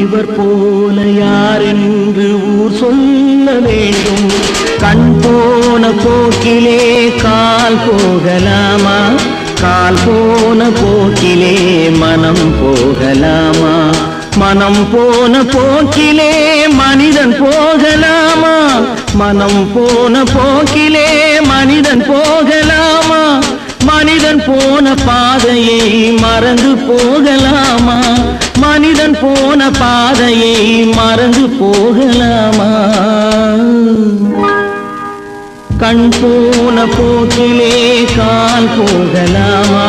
இவர் போல யார் என்று ஊர் சொல்ல வேண்டும். கண் போன போக்கிலே கால் போகலாமா? கால் போன போக்கிலே மனம் போகலாமா? மனம் போன போக்கிலே மனிதன் போகலாமா? மனம் போன போக்கிலே மனிதன் போகலாமா? மனிதன் போன பாதையை மறந்து போகலாமா? மனிதன் போன பாதையை மறந்து போகலாமா? கண் போன போக்கிலே கால் போகலாமா?